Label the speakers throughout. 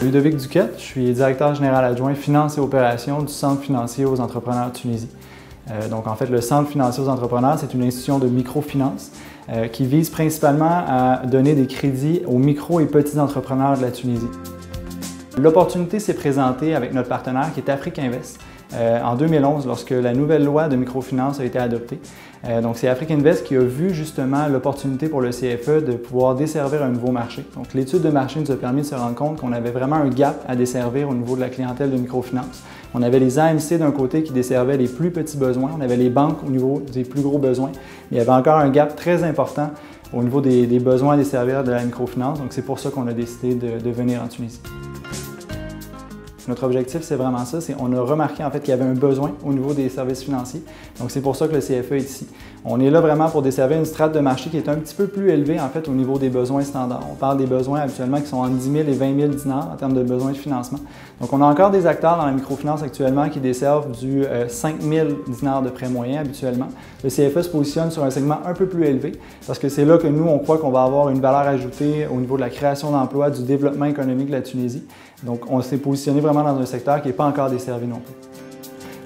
Speaker 1: Ludovic Duquette, je suis directeur général adjoint Finances et Opérations du Centre financier aux entrepreneurs de Tunisie. Donc en fait, le Centre financier aux entrepreneurs, c'est une institution de microfinance qui vise principalement à donner des crédits aux micro et petits entrepreneurs de la Tunisie. L'opportunité s'est présentée avec notre partenaire qui est Afrique-Invest en 2011 lorsque la nouvelle loi de microfinance a été adoptée. Donc c'est Afrique-Invest qui a vu justement l'opportunité pour le CFE de pouvoir desservir un nouveau marché. Donc l'étude de marché nous a permis de se rendre compte qu'on avait vraiment un gap à desservir au niveau de la clientèle de microfinance. On avait les AMC d'un côté qui desservaient les plus petits besoins, on avait les banques au niveau des plus gros besoins, mais il y avait encore un gap très important au niveau des besoins à desservir de la microfinance. Donc c'est pour ça qu'on a décidé de venir en Tunisie. Notre objectif, c'est vraiment ça, on a remarqué en fait qu'il y avait un besoin au niveau des services financiers. Donc c'est pour ça que le CFE est ici. On est là vraiment pour desservir une strate de marché qui est un petit peu plus élevée en fait au niveau des besoins standards. On parle des besoins habituellement qui sont entre 10 000 et 20 000 dinars en termes de besoins de financement. Donc on a encore des acteurs dans la microfinance actuellement qui desservent du 5 000 dinars de prêt moyen habituellement. Le CFE se positionne sur un segment un peu plus élevé parce que c'est là que nous, on croit qu'on va avoir une valeur ajoutée au niveau de la création d'emplois, du développement économique de la Tunisie. Donc on s'est positionné vraiment dans un secteur qui n'est pas encore desservi non plus.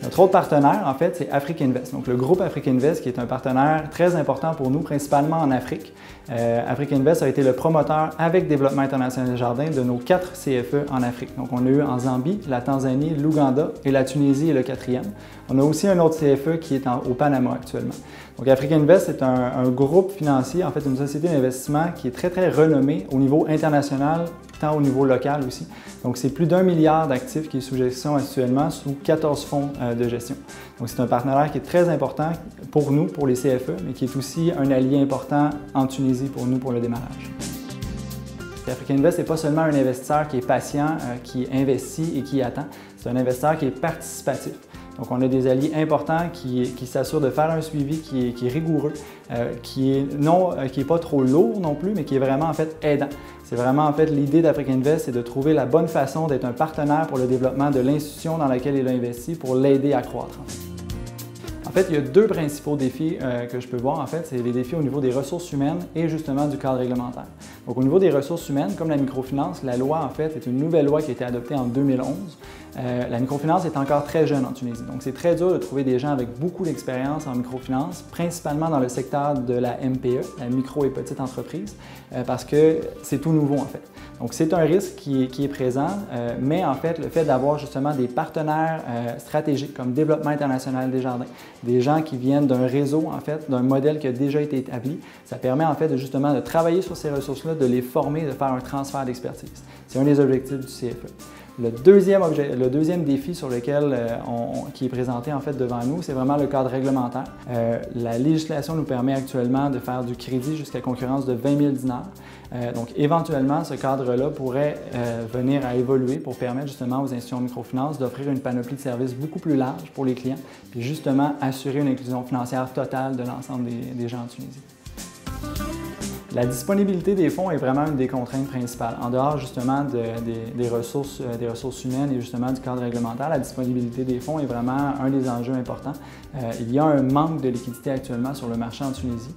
Speaker 1: Notre autre partenaire, en fait, c'est Afrique-Invest. Donc, le groupe Afrique-Invest, qui est un partenaire très important pour nous, principalement en Afrique. Afrique-Invest a été le promoteur avec Développement international Desjardins de nos 4 CFE en Afrique. Donc, on a eu en Zambie, la Tanzanie, l'Ouganda et la Tunisie est le 4e. On a aussi un autre CFE qui est au Panama actuellement. Donc, Afrique-Invest est un groupe financier, en fait, une société d'investissement qui est très, très renommée au niveau international, tant au niveau local aussi. Donc, c'est plus d'1 milliard d'actifs qui est sous gestion actuellement sous 14 fonds de gestion. Donc, c'est un partenaire qui est très important pour nous, pour les CFE, mais qui est aussi un allié important en Tunisie pour nous, pour le démarrage. Afrique-Invest n'est pas seulement un investisseur qui est patient, qui investit et qui attend. C'est un investisseur qui est participatif. Donc, on a des alliés importants qui s'assurent de faire un suivi qui est rigoureux, qui est pas trop lourd non plus, mais qui est vraiment en fait aidant. C'est vraiment en fait l'idée d'Afrique-Invest, c'est de trouver la bonne façon d'être un partenaire pour le développement de l'institution dans laquelle il a investi pour l'aider à croître. En fait, il y a 2 principaux défis que je peux voir. En fait, c'est les défis au niveau des ressources humaines et justement du cadre réglementaire. Donc, au niveau des ressources humaines, comme la microfinance, la loi, en fait, est une nouvelle loi qui a été adoptée en 2011. La microfinance est encore très jeune en Tunisie. Donc, c'est très dur de trouver des gens avec beaucoup d'expérience en microfinance, principalement dans le secteur de la MPE, la micro et petite entreprise, parce que c'est tout nouveau, en fait. Donc, c'est un risque qui est présent, mais en fait, le fait d'avoir justement des partenaires stratégiques comme Développement international Desjardins, des gens qui viennent d'un réseau, en fait, d'un modèle qui a déjà été établi, ça permet en fait justement de travailler sur ces ressources-là, de les former, de faire un transfert d'expertise. C'est un des objectifs du CFE. Le deuxième défi sur lequel qui est présenté en fait devant nous, c'est vraiment le cadre réglementaire. La législation nous permet actuellement de faire du crédit jusqu'à concurrence de 20 000 dinars. Donc éventuellement, ce cadre-là pourrait venir à évoluer pour permettre justement aux institutions de microfinance d'offrir une panoplie de services beaucoup plus large pour les clients, puis justement assurer une inclusion financière totale de l'ensemble des gens en Tunisie. La disponibilité des fonds est vraiment une des contraintes principales. En dehors justement des ressources humaines et justement du cadre réglementaire, la disponibilité des fonds est vraiment un des enjeux importants. Il y a un manque de liquidité actuellement sur le marché en Tunisie,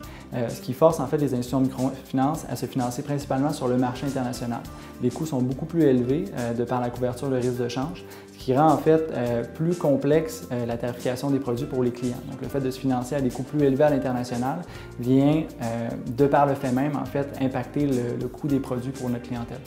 Speaker 1: ce qui force en fait les institutions de microfinance à se financer principalement sur le marché international. Les coûts sont beaucoup plus élevés de par la couverture de risque de change, ce qui rend en fait plus complexe la tarification des produits pour les clients. Donc le fait de se financer à des coûts plus élevés à l'international vient, de par le fait même, en fait, impacter le coût des produits pour notre clientèle.